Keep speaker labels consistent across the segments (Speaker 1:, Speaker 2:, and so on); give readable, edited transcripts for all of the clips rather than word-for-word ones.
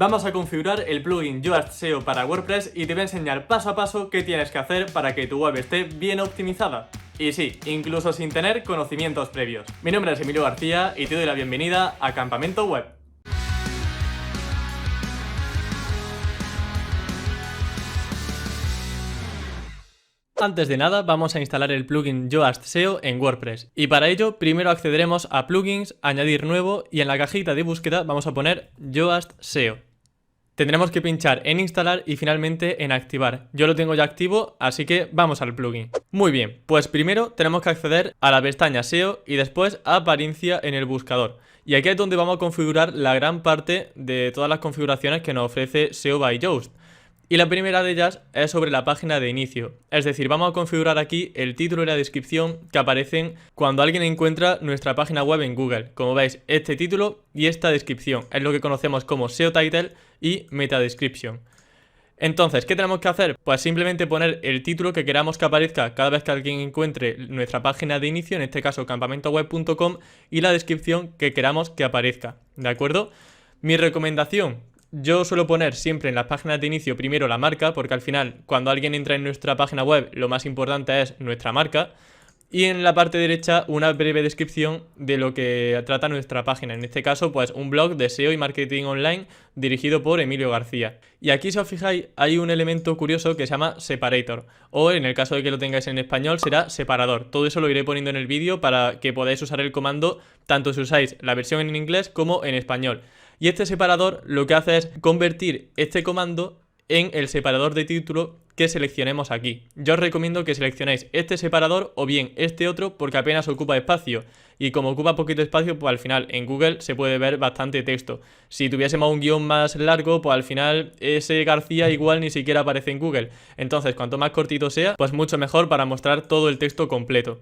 Speaker 1: Vamos a configurar el plugin Yoast SEO para WordPress y te voy a enseñar paso a paso qué tienes que hacer para que tu web esté bien optimizada. Y sí, incluso sin tener conocimientos previos. Mi nombre es Emilio García y te doy la bienvenida a Campamento Web. Antes de nada, vamos a instalar el plugin Yoast SEO en WordPress. Y para ello, primero accederemos a Plugins, Añadir nuevo y en la cajita de búsqueda vamos a poner Yoast SEO. Tendremos que pinchar en instalar y finalmente en activar. Yo lo tengo ya activo, así que vamos al plugin. Muy bien, pues primero tenemos que acceder a la pestaña SEO y después a apariencia en el buscador. Y aquí es donde vamos a configurar la gran parte de todas las configuraciones que nos ofrece SEO by Yoast. Y la primera de ellas es sobre la página de inicio, es decir, vamos a configurar aquí el título y la descripción que aparecen cuando alguien encuentra nuestra página web en Google. Como veis, este título y esta descripción es lo que conocemos como SEO Title y Meta Description. Entonces, ¿qué tenemos que hacer? Pues simplemente poner el título que queramos que aparezca cada vez que alguien encuentre nuestra página de inicio, en este caso campamentoweb.com, y la descripción que queramos que aparezca, ¿de acuerdo? Mi recomendación: yo suelo poner siempre en las páginas de inicio primero la marca, porque al final cuando alguien entra en nuestra página web lo más importante es nuestra marca, y en la parte derecha una breve descripción de lo que trata nuestra página, en este caso pues un blog de SEO y marketing online dirigido por Emilio García. Y aquí, si os fijáis, hay un elemento curioso que se llama separator, o en el caso de que lo tengáis en español será separador. Todo eso lo iré poniendo en el vídeo para que podáis usar el comando tanto si usáis la versión en inglés como en español. Y este separador lo que hace es convertir este comando en el separador de título que seleccionemos aquí. Yo os recomiendo que seleccionéis este separador o bien este otro, porque apenas ocupa espacio. Y como ocupa poquito espacio, pues al final en Google se puede ver bastante texto. Si tuviésemos un guión más largo, pues al final ese García igual ni siquiera aparece en Google. Entonces, cuanto más cortito sea, pues mucho mejor para mostrar todo el texto completo.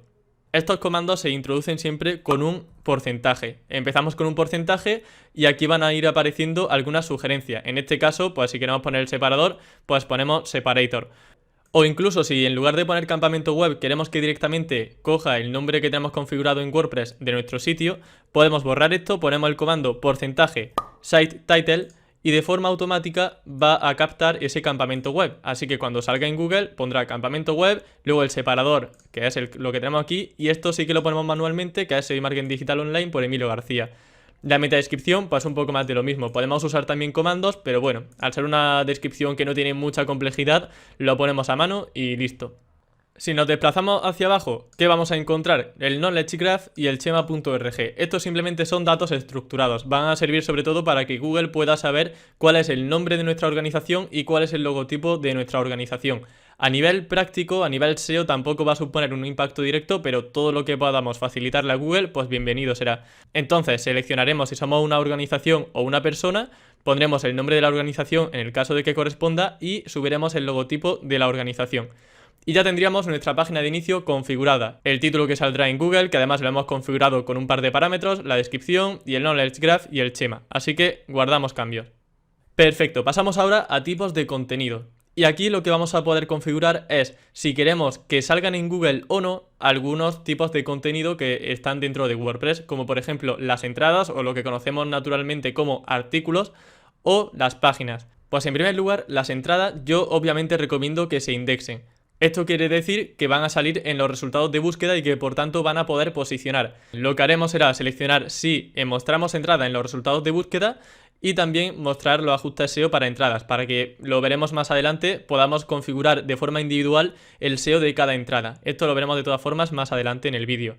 Speaker 1: Estos comandos se introducen siempre con un porcentaje. Empezamos con un porcentaje y aquí van a ir apareciendo algunas sugerencias. En este caso, pues si queremos poner el separador, pues ponemos separator. O incluso si en lugar de poner campamento web queremos que directamente coja el nombre que tenemos configurado en WordPress de nuestro sitio, podemos borrar esto, ponemos el comando porcentaje site title y de forma automática va a captar ese campamento web. Así que cuando salga en Google pondrá campamento web, luego el separador, que es lo que tenemos aquí, y esto sí que lo ponemos manualmente, que es SEO y Marketing Digital Online por Emilio García. La metadescripción, pues un poco más de lo mismo. Podemos usar también comandos, pero bueno, al ser una descripción que no tiene mucha complejidad, lo ponemos a mano y listo. Si nos desplazamos hacia abajo, ¿qué vamos a encontrar? El Knowledge Graph y el schema.org. Estos simplemente son datos estructurados. Van a servir sobre todo para que Google pueda saber cuál es el nombre de nuestra organización y cuál es el logotipo de nuestra organización. A nivel práctico, a nivel SEO, tampoco va a suponer un impacto directo, pero todo lo que podamos facilitarle a Google, pues bienvenido será. Entonces, seleccionaremos si somos una organización o una persona, pondremos el nombre de la organización en el caso de que corresponda y subiremos el logotipo de la organización. Y ya tendríamos nuestra página de inicio configurada. El título que saldrá en Google, que además lo hemos configurado con un par de parámetros, la descripción y el Knowledge Graph y el schema. Así que guardamos cambios. Perfecto, pasamos ahora a tipos de contenido. Y aquí lo que vamos a poder configurar es si queremos que salgan en Google o no algunos tipos de contenido que están dentro de WordPress, como por ejemplo las entradas o lo que conocemos naturalmente como artículos o las páginas. Pues en primer lugar, las entradas yo obviamente recomiendo que se indexen. Esto quiere decir que van a salir en los resultados de búsqueda y que por tanto van a poder posicionar. Lo que haremos será seleccionar si mostramos entrada en los resultados de búsqueda y también mostrar los ajustes SEO para entradas, para que, lo veremos más adelante, podamos configurar de forma individual el SEO de cada entrada. Esto lo veremos de todas formas más adelante en el vídeo.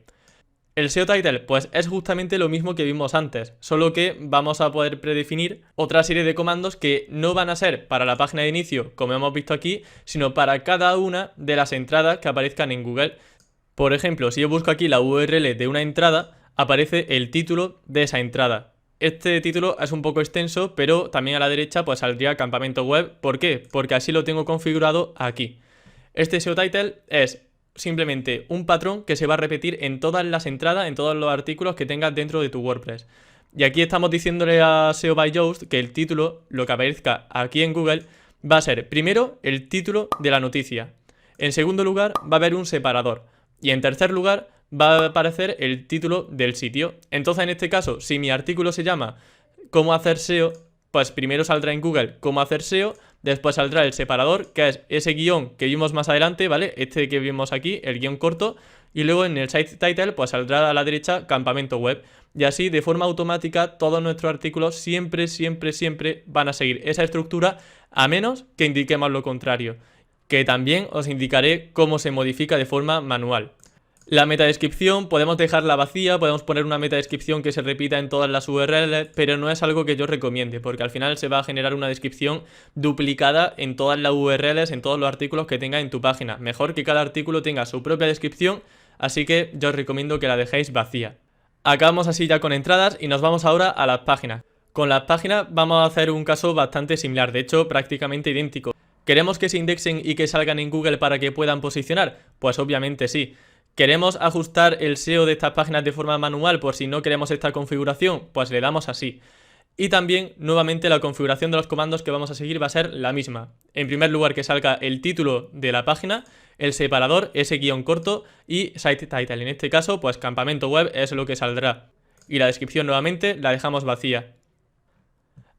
Speaker 1: El SEO Title, pues es justamente lo mismo que vimos antes, solo que vamos a poder predefinir otra serie de comandos que no van a ser para la página de inicio, como hemos visto aquí, sino para cada una de las entradas que aparezcan en Google. Por ejemplo, si yo busco aquí la URL de una entrada, aparece el título de esa entrada. Este título es un poco extenso, pero también a la derecha pues saldría campamento web. ¿Por qué? Porque así lo tengo configurado aquí. Este SEO Title es simplemente un patrón que se va a repetir en todas las entradas, en todos los artículos que tengas dentro de tu WordPress. Y aquí estamos diciéndole a SEO by Yoast que el título, lo que aparezca aquí en Google, va a ser primero el título de la noticia. En segundo lugar va a haber un separador. Y en tercer lugar va a aparecer el título del sitio. Entonces en este caso, si mi artículo se llama ¿Cómo hacer SEO?, pues primero saldrá en Google cómo hacer SEO, después saldrá el separador, que es ese guión que vimos más adelante, ¿vale? Este que vimos aquí, el guión corto, y luego en el site title pues saldrá a la derecha campamento web. Y así, de forma automática, todos nuestros artículos siempre van a seguir esa estructura, a menos que indiquemos lo contrario, que también os indicaré cómo se modifica de forma manual. La metadescripción podemos dejarla vacía, podemos poner una metadescripción que se repita en todas las URLs, pero no es algo que yo recomiende, porque al final se va a generar una descripción duplicada en todas las URLs, en todos los artículos que tenga en tu página. Mejor que cada artículo tenga su propia descripción, así que yo os recomiendo que la dejéis vacía. Acabamos así ya con entradas y nos vamos ahora a las páginas. Con las páginas vamos a hacer un caso bastante similar, de hecho prácticamente idéntico. ¿Queremos que se indexen y que salgan en Google para que puedan posicionar? Pues obviamente sí. ¿Queremos ajustar el SEO de estas páginas de forma manual por si no queremos esta configuración? Pues le damos así. Y también, nuevamente, la configuración de los comandos que vamos a seguir va a ser la misma. En primer lugar, que salga el título de la página, el separador, ese guión corto y site title. En este caso, pues campamento web es lo que saldrá. Y la descripción nuevamente la dejamos vacía.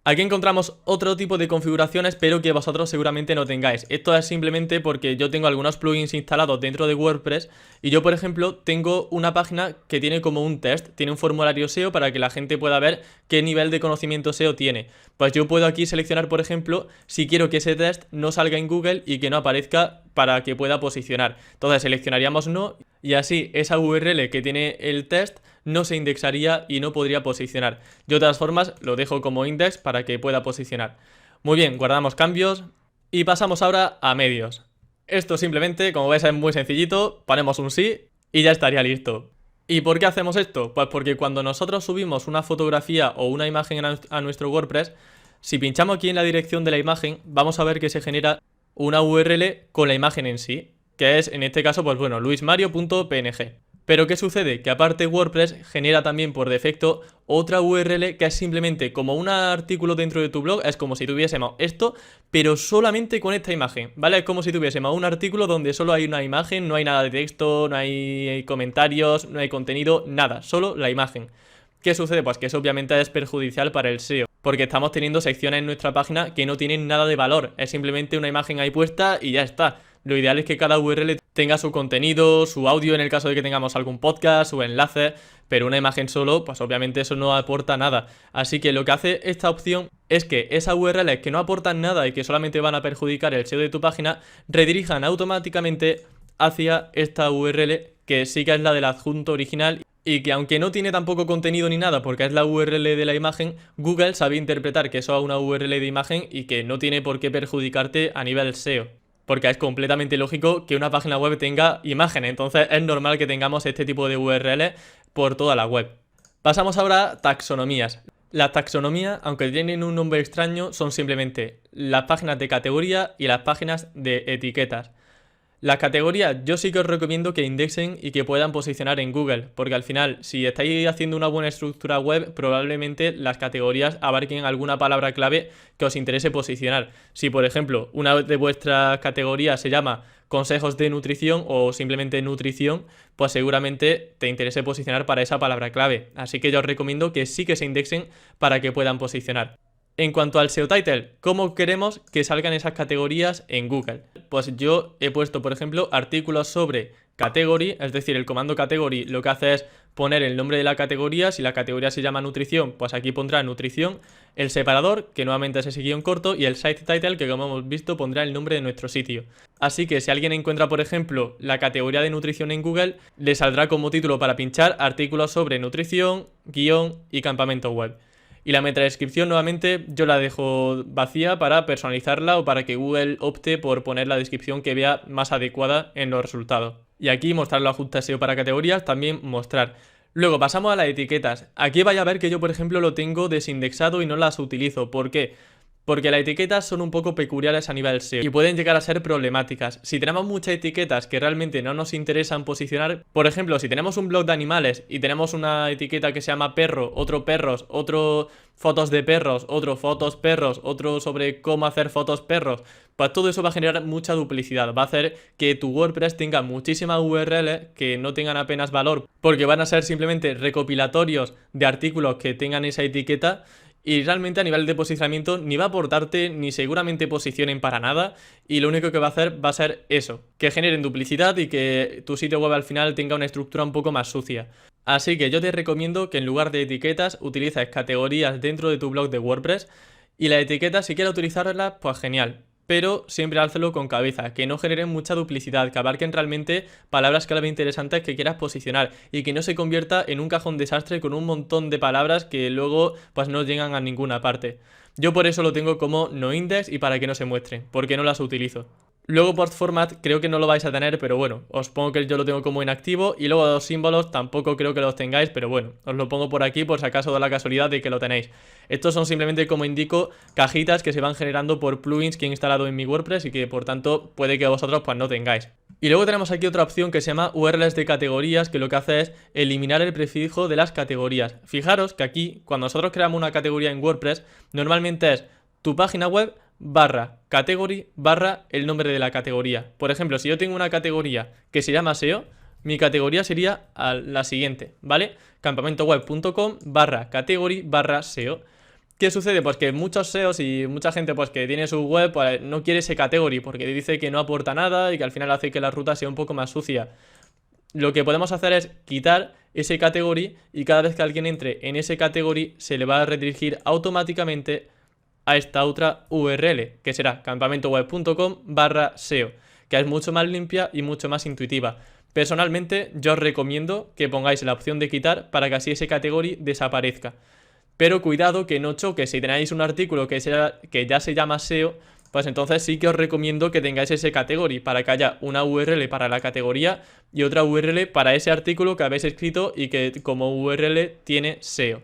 Speaker 1: Aquí encontramos otro tipo de configuraciones, pero que vosotros seguramente no tengáis. Esto es simplemente porque yo tengo algunos plugins instalados dentro de WordPress y yo, por ejemplo, tengo una página que tiene como un test, tiene un formulario SEO para que la gente pueda ver qué nivel de conocimiento SEO tiene. Pues yo puedo aquí seleccionar, por ejemplo, si quiero que ese test no salga en Google y que no aparezca para que pueda posicionar. Entonces seleccionaríamos no y así esa URL que tiene el test no se indexaría y no podría posicionar. Yo de todas formas lo dejo como index para que pueda posicionar. Muy bien, guardamos cambios y pasamos ahora a medios. Esto simplemente, como veis, es muy sencillito, ponemos un sí y ya estaría listo. ¿Y por qué hacemos esto? Pues porque cuando nosotros subimos una fotografía o una imagen a nuestro WordPress, si pinchamos aquí en la dirección de la imagen, vamos a ver que se genera una URL con la imagen en sí, que es en este caso, pues bueno, luismario.png. Pero ¿qué sucede? Que aparte WordPress genera también por defecto otra URL que es simplemente como un artículo dentro de tu blog, es como si tuviésemos esto, pero solamente con esta imagen, ¿vale? Es como si tuviésemos un artículo donde solo hay una imagen, no hay nada de texto, no hay comentarios, no hay contenido, nada, solo la imagen. ¿Qué sucede? Pues que eso obviamente es perjudicial para el SEO, porque estamos teniendo secciones en nuestra página que no tienen nada de valor, es simplemente una imagen ahí puesta y ya está. Lo ideal es que cada URL tenga su contenido, su audio en el caso de que tengamos algún podcast, su enlace, pero una imagen solo, pues obviamente eso no aporta nada. Así que lo que hace esta opción es que esas URLs que no aportan nada y que solamente van a perjudicar el SEO de tu página, redirijan automáticamente hacia esta URL que sí que es la del adjunto original y que aunque no tiene tampoco contenido ni nada porque es la URL de la imagen, Google sabe interpretar que eso es una URL de imagen y que no tiene por qué perjudicarte a nivel SEO. Porque es completamente lógico que una página web tenga imágenes, entonces es normal que tengamos este tipo de URLs por toda la web. Pasamos ahora a taxonomías. Las taxonomías, aunque tienen un nombre extraño, son simplemente las páginas de categoría y las páginas de etiquetas. Las categorías yo sí que os recomiendo que indexen y que puedan posicionar en Google, porque al final, si estáis haciendo una buena estructura web, probablemente las categorías abarquen alguna palabra clave que os interese posicionar. Si, por ejemplo, una de vuestras categorías se llama consejos de nutrición o simplemente nutrición, pues seguramente te interese posicionar para esa palabra clave. Así que yo os recomiendo que sí que se indexen para que puedan posicionar. En cuanto al SEO Title, ¿cómo queremos que salgan esas categorías en Google? Pues yo he puesto, por ejemplo, artículos sobre category, es decir, el comando category lo que hace es poner el nombre de la categoría. Si la categoría se llama nutrición, pues aquí pondrá nutrición, el separador, que nuevamente es ese guión corto, y el site title, que como hemos visto pondrá el nombre de nuestro sitio. Así que si alguien encuentra, por ejemplo, la categoría de nutrición en Google, le saldrá como título para pinchar artículos sobre nutrición, guión y campamento web. Y la metadescripción nuevamente yo la dejo vacía para personalizarla o para que Google opte por poner la descripción que vea más adecuada en los resultados. Y aquí mostrar los ajustes SEO para categorías, también mostrar. Luego pasamos a las etiquetas. Aquí vais a ver que yo, por ejemplo, lo tengo desindexado y no las utilizo. ¿Por qué? Porque las etiquetas son un poco peculiares a nivel SEO y pueden llegar a ser problemáticas. Si tenemos muchas etiquetas que realmente no nos interesan posicionar, por ejemplo, si tenemos un blog de animales y tenemos una etiqueta que se llama perro, otro perros, otro fotos de perros, otro fotos perros, otro sobre cómo hacer fotos perros, pues todo eso va a generar mucha duplicidad, va a hacer que tu WordPress tenga muchísimas URLs que no tengan apenas valor porque van a ser simplemente recopilatorios de artículos que tengan esa etiqueta. y realmente a nivel de posicionamiento ni va a aportarte ni seguramente posicionen para nada, y lo único que va a hacer va a ser eso, que generen duplicidad y que tu sitio web al final tenga una estructura un poco más sucia. Así que yo te recomiendo que en lugar de etiquetas utilices categorías dentro de tu blog de WordPress, y las etiquetas si quieres utilizarlas pues genial, pero siempre álzalo con cabeza, que no generen mucha duplicidad, que abarquen realmente palabras clave interesantes que quieras posicionar y que no se convierta en un cajón desastre con un montón de palabras que luego pues no llegan a ninguna parte. Yo por eso lo tengo como no index y para que no se muestren, porque no las utilizo. Luego post format creo que no lo vais a tener, pero bueno, os pongo que yo lo tengo como inactivo, y luego los símbolos tampoco creo que los tengáis, pero bueno, os lo pongo por aquí por si acaso da la casualidad de que lo tenéis. Estos son simplemente, como indico, cajitas que se van generando por plugins que he instalado en mi WordPress y que por tanto puede que vosotros pues no tengáis. Y luego tenemos aquí otra opción que se llama URLs de categorías, que lo que hace es eliminar el prefijo de las categorías. Fijaros que aquí, cuando nosotros creamos una categoría en WordPress, normalmente es tu página web barra category barra el nombre de la categoría. Por ejemplo, si yo tengo una categoría que se llama SEO, mi categoría sería la siguiente, ¿vale? campamentoweb.com barra category barra SEO. ¿Qué sucede? Pues que muchos SEOs y mucha gente pues que tiene su web pues no quiere ese category porque dice que no aporta nada y que al final hace que la ruta sea un poco más sucia. Lo que podemos hacer es quitar ese category, y cada vez que alguien entre en ese category se le va a redirigir automáticamente a esta otra URL, que será campamentoweb.com barra SEO, que es mucho más limpia y mucho más intuitiva. Personalmente yo os recomiendo que pongáis la opción de quitar para que así ese category desaparezca. Pero cuidado que no choque. Si tenéis un artículo que ya se llama SEO, pues entonces sí que os recomiendo que tengáis ese category para que haya una URL para la categoría y otra URL para ese artículo que habéis escrito y que como URL tiene SEO.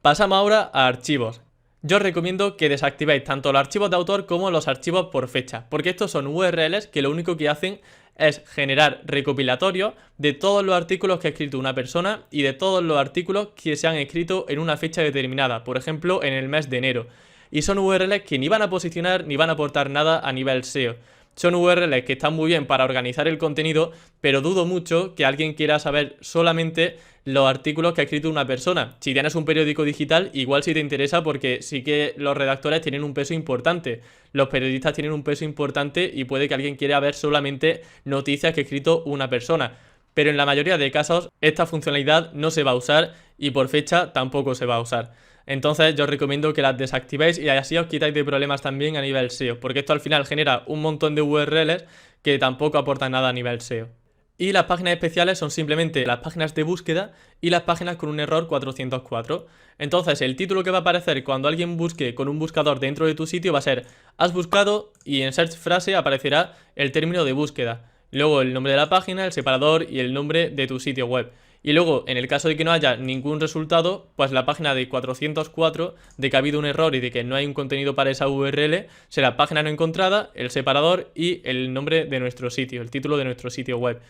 Speaker 1: Pasamos ahora a archivos. Yo os recomiendo que desactivéis tanto los archivos de autor como los archivos por fecha, porque estos son URLs que lo único que hacen es generar recopilatorios de todos los artículos que ha escrito una persona y de todos los artículos que se han escrito en una fecha determinada, por ejemplo en el mes de enero. Y son URLs que ni van a posicionar ni van a aportar nada a nivel SEO. Son URLs que están muy bien para organizar el contenido, pero dudo mucho que alguien quiera saber solamente los artículos que ha escrito una persona. Si tienes un periódico digital, igual sí te interesa porque sí que los redactores tienen un peso importante, los periodistas tienen un peso importante y puede que alguien quiera ver solamente noticias que ha escrito una persona. Pero en la mayoría de casos esta funcionalidad no se va a usar y por fecha tampoco se va a usar. Entonces yo os recomiendo que las desactivéis y así os quitáis de problemas también a nivel SEO, porque esto al final genera un montón de URLs que tampoco aportan nada a nivel SEO. Y las páginas especiales son simplemente las páginas de búsqueda y las páginas con un error 404. Entonces el título que va a aparecer cuando alguien busque con un buscador dentro de tu sitio va a ser has buscado, y en search frase aparecerá el término de búsqueda, luego el nombre de la página, el separador y el nombre de tu sitio web. Y luego, en el caso de que no haya ningún resultado, pues la página de 404, de que ha habido un error y de que no hay un contenido para esa URL, será página no encontrada, el separador y el nombre de nuestro sitio, el título de nuestro sitio web.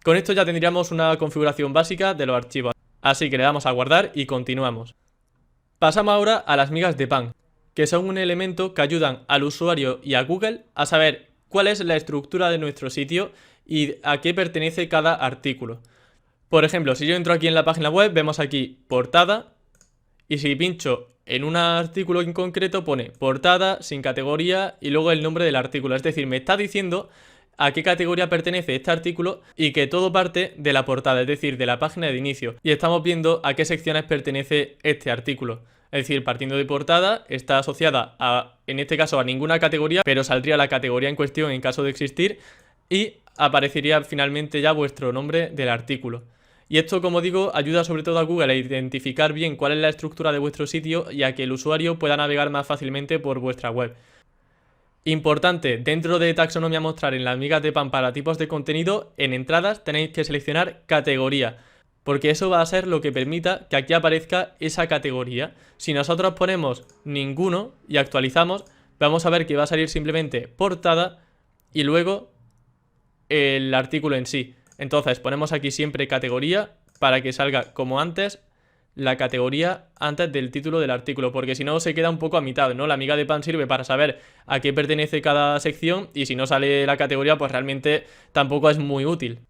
Speaker 1: Con esto ya tendríamos una configuración básica de los archivos. Así que le damos a guardar y continuamos. Pasamos ahora a las migas de pan, que son un elemento que ayudan al usuario y a Google a saber cuál es la estructura de nuestro sitio y a qué pertenece cada artículo. Por ejemplo, si yo entro aquí en la página web, vemos aquí portada, y si pincho en un artículo en concreto pone portada, sin categoría y luego el nombre del artículo. Es decir, me está diciendo a qué categoría pertenece este artículo y que todo parte de la portada, es decir, de la página de inicio. Y estamos viendo a qué secciones pertenece este artículo. Es decir, partiendo de portada, está asociada a, en este caso, a ninguna categoría, pero saldría la categoría en cuestión en caso de existir y aparecería finalmente ya vuestro nombre del artículo. Y esto, como digo, ayuda sobre todo a Google a identificar bien cuál es la estructura de vuestro sitio y a que el usuario pueda navegar más fácilmente por vuestra web. Importante, dentro de taxonomía mostrar en las migas de pan para tipos de contenido, en entradas tenéis que seleccionar categoría, porque eso va a ser lo que permita que aquí aparezca esa categoría. Si nosotros ponemos ninguno y actualizamos, vamos a ver que va a salir simplemente portada y luego el artículo en sí. Entonces ponemos aquí siempre categoría para que salga como antes la categoría antes del título del artículo, porque si no se queda un poco a mitad, ¿no? La miga de pan sirve para saber a qué pertenece cada sección y si no sale la categoría pues realmente tampoco es muy útil.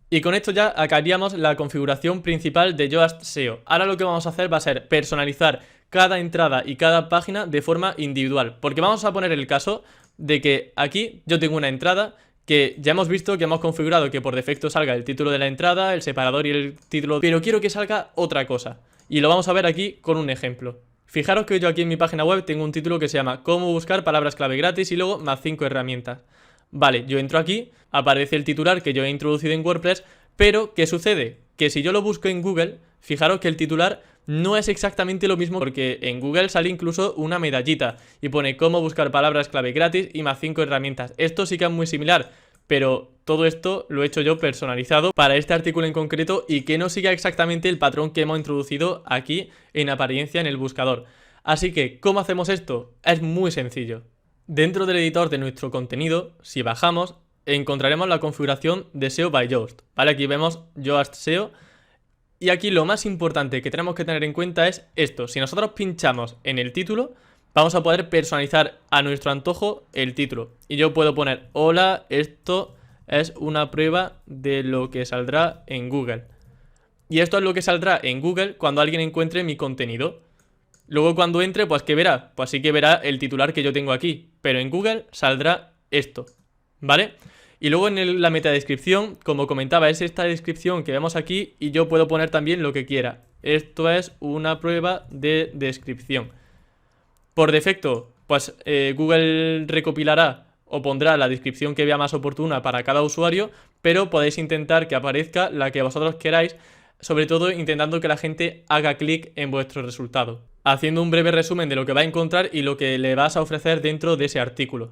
Speaker 1: Y con esto ya acabaríamos la configuración principal de Yoast SEO. Ahora lo que vamos a hacer va a ser personalizar cada entrada y cada página de forma individual. Porque vamos a poner el caso de que aquí yo tengo una entrada que ya hemos visto que hemos configurado que por defecto salga el título de la entrada, el separador y el título, pero quiero que salga otra cosa. Y lo vamos a ver aquí con un ejemplo. Fijaros que yo aquí en mi página web tengo un título que se llama Cómo buscar palabras clave gratis y luego más 5 herramientas. Vale, yo entro aquí, aparece el titular que yo he introducido en WordPress, pero ¿qué sucede? Que si yo lo busco en Google, fijaros que el titular no es exactamente lo mismo porque en Google sale incluso una medallita y pone cómo buscar palabras clave gratis y más 5 herramientas. Esto sí que es muy similar, pero todo esto lo he hecho yo personalizado para este artículo en concreto y que no siga exactamente el patrón que hemos introducido aquí en apariencia en el buscador. Así que, ¿cómo hacemos esto? Es muy sencillo. Dentro del editor de nuestro contenido, si bajamos, encontraremos la configuración de SEO by Yoast. ¿Vale? Aquí vemos Yoast SEO. Y aquí lo más importante que tenemos que tener en cuenta es esto. Si nosotros pinchamos en el título, vamos a poder personalizar a nuestro antojo el título. Y yo puedo poner, hola, esto es una prueba de lo que saldrá en Google. Y esto es lo que saldrá en Google cuando alguien encuentre mi contenido. Luego cuando entre, pues ¿qué verá? Pues sí que verá el titular que yo tengo aquí. Pero en Google saldrá esto, ¿vale? Y luego en la metadescripción, como comentaba, es esta descripción que vemos aquí y yo puedo poner también lo que quiera. Esto es una prueba de descripción. Por defecto, pues Google recopilará o pondrá la descripción que vea más oportuna para cada usuario, pero podéis intentar que aparezca la que vosotros queráis, sobre todo intentando que la gente haga clic en vuestro resultado, haciendo un breve resumen de lo que va a encontrar y lo que le vas a ofrecer dentro de ese artículo.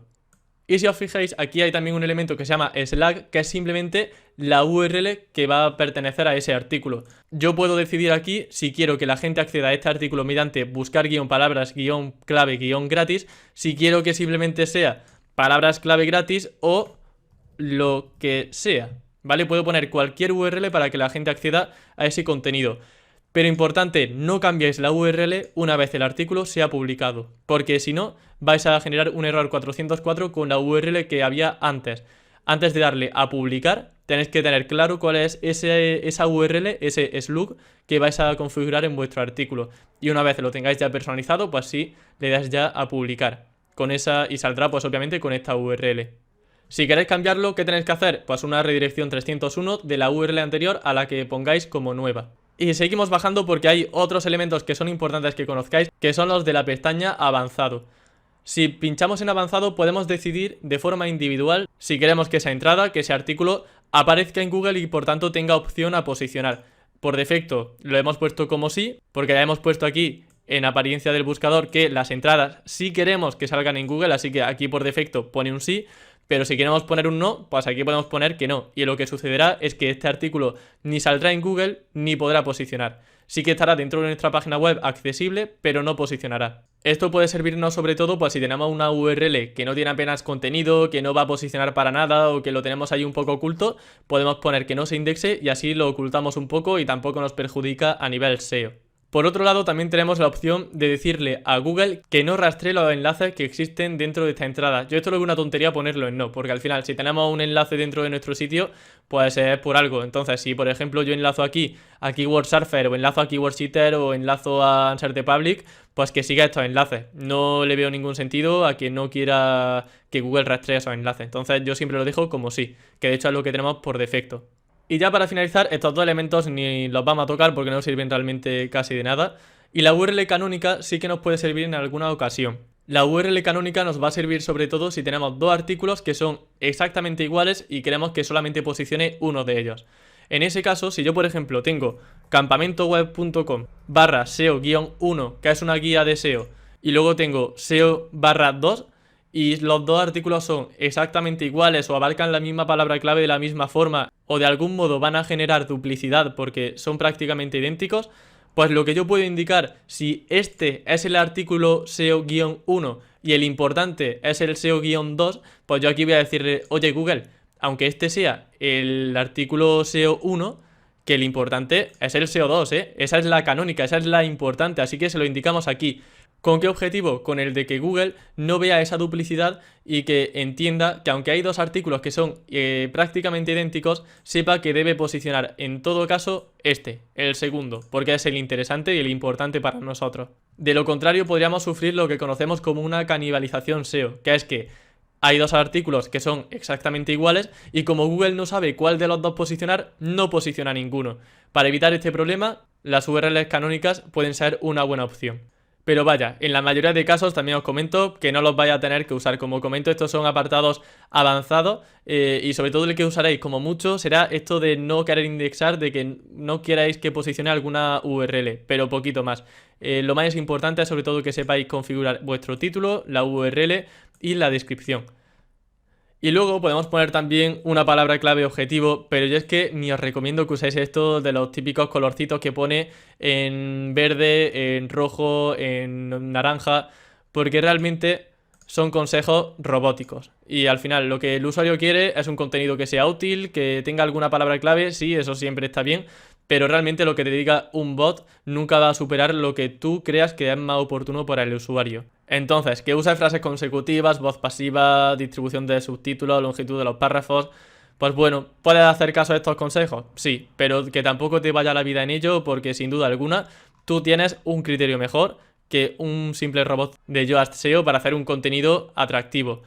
Speaker 1: Y si os fijáis, aquí hay también un elemento que se llama Slack, que es simplemente la URL que va a pertenecer a ese artículo. Yo puedo decidir aquí si quiero que la gente acceda a este artículo mediante buscar palabras clave gratis, si quiero que simplemente sea palabras clave gratis o lo que sea, ¿vale? Puedo poner cualquier URL para que la gente acceda a ese contenido. Pero importante, no cambiéis la URL una vez el artículo sea publicado, porque si no, vais a generar un error 404 con la URL que había antes. Antes de darle a publicar, tenéis que tener claro cuál es esa URL, ese slug que vais a configurar en vuestro artículo. Y una vez lo tengáis ya personalizado, pues sí, le das ya a publicar. Con esa, y saldrá pues obviamente con esta URL. Si queréis cambiarlo, ¿qué tenéis que hacer? Pues una redirección 301 de la URL anterior a la que pongáis como nueva. Y seguimos bajando porque hay otros elementos que son importantes que conozcáis, que son los de la pestaña avanzado. Si pinchamos en avanzado podemos decidir de forma individual si queremos que esa entrada, que ese artículo aparezca en Google y por tanto tenga opción a posicionar. Por defecto lo hemos puesto como sí, porque ya hemos puesto aquí en apariencia del buscador que las entradas sí queremos que salgan en Google, así que aquí por defecto pone un sí. Pero si queremos poner un no, pues aquí podemos poner que no. Y lo que sucederá es que este artículo ni saldrá en Google ni podrá posicionar. Sí que estará dentro de nuestra página web accesible, pero no posicionará. Esto puede servirnos sobre todo pues si tenemos una URL que no tiene apenas contenido, que no va a posicionar para nada o que lo tenemos ahí un poco oculto, podemos poner que no se indexe y así lo ocultamos un poco y tampoco nos perjudica a nivel SEO. Por otro lado, también tenemos la opción de decirle a Google que no rastree los enlaces que existen dentro de esta entrada. Yo esto lo veo una tontería ponerlo en no, porque al final si tenemos un enlace dentro de nuestro sitio, pues es por algo. Entonces, si por ejemplo yo enlazo aquí a Keyword Surfer o enlazo a Keyword Cheater o enlazo a Answer the Public, pues que siga estos enlaces. No le veo ningún sentido a que no quiera que Google rastree esos enlaces. Entonces yo siempre lo dejo como sí, que de hecho es lo que tenemos por defecto. Y ya para finalizar, estos dos elementos ni los vamos a tocar porque no sirven realmente casi de nada. Y la URL canónica sí que nos puede servir en alguna ocasión. La URL canónica nos va a servir sobre todo si tenemos dos artículos que son exactamente iguales y queremos que solamente posicione uno de ellos. En ese caso, si yo por ejemplo tengo campamentoweb.com/SEO-1, que es una guía de SEO, y luego tengo SEO/2, y los dos artículos son exactamente iguales o abarcan la misma palabra clave de la misma forma o de algún modo van a generar duplicidad porque son prácticamente idénticos, pues lo que yo puedo indicar, si este es el artículo SEO-1 y el importante es el SEO-2, pues yo aquí voy a decirle, oye Google, aunque este sea el artículo SEO-1, que el importante es el SEO2, esa es la canónica, esa es la importante, así que se lo indicamos aquí. ¿Con qué objetivo? Con el de que Google no vea esa duplicidad y que entienda que aunque hay dos artículos que son prácticamente idénticos, sepa que debe posicionar en todo caso el segundo, porque es el interesante y el importante para nosotros. De lo contrario, podríamos sufrir lo que conocemos como una canibalización SEO, que es que hay dos artículos que son exactamente iguales y como Google no sabe cuál de los dos posicionar, no posiciona ninguno. Para evitar este problema, las URLs canónicas pueden ser una buena opción. Pero vaya, en la mayoría de casos también os comento que no los vais a tener que usar. Como comento, estos son apartados avanzados y sobre todo el que usaréis como mucho será esto de no querer indexar, de que no queráis que posicione alguna URL, pero poquito más. Lo más importante es sobre todo que sepáis configurar vuestro título, la URL y la descripción. Y luego podemos poner también una palabra clave objetivo, pero yo es que ni os recomiendo que uséis esto de los típicos colorcitos que pone en verde, en rojo, en naranja, porque realmente son consejos robóticos. Y al final lo que el usuario quiere es un contenido que sea útil, que tenga alguna palabra clave, sí, eso siempre está bien, pero realmente lo que te diga un bot nunca va a superar lo que tú creas que es más oportuno para el usuario. Entonces, que uses frases consecutivas, voz pasiva, distribución de subtítulos, longitud de los párrafos, pues bueno, ¿puedes hacer caso a estos consejos? Sí, pero que tampoco te vaya la vida en ello porque sin duda alguna tú tienes un criterio mejor que un simple robot de Yoast SEO para hacer un contenido atractivo.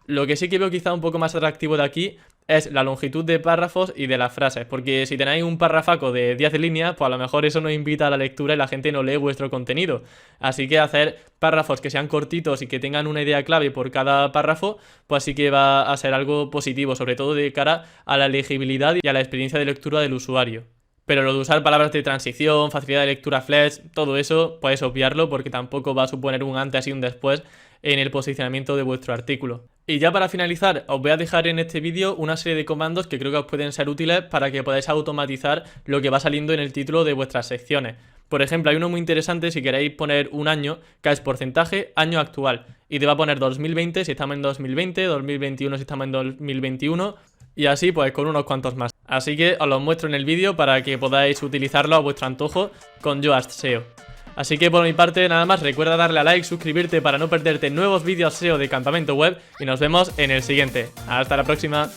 Speaker 1: Lo que sí que veo quizá un poco más atractivo de aquí es la longitud de párrafos y de las frases, porque si tenéis un párrafaco de 10 líneas, pues a lo mejor eso no invita a la lectura y la gente no lee vuestro contenido. Así que hacer párrafos que sean cortitos y que tengan una idea clave por cada párrafo, pues sí que va a ser algo positivo, sobre todo de cara a la legibilidad y a la experiencia de lectura del usuario. Pero lo de usar palabras de transición, facilidad de lectura flash, todo eso puedes obviarlo porque tampoco va a suponer un antes y un después en el posicionamiento de vuestro artículo. Y ya para finalizar, os voy a dejar en este vídeo una serie de comandos que creo que os pueden ser útiles para que podáis automatizar lo que va saliendo en el título de vuestras secciones. Por ejemplo, hay uno muy interesante si queréis poner un año, que es porcentaje año actual. Y te va a poner 2020 si estamos en 2020, 2021 si estamos en 2021 y así pues con unos cuantos más. Así que os los muestro en el vídeo para que podáis utilizarlo a vuestro antojo con Yoast SEO. Así que por mi parte nada más, recuerda darle a like, suscribirte para no perderte nuevos vídeos SEO de Campamento Web y nos vemos en el siguiente. Hasta la próxima.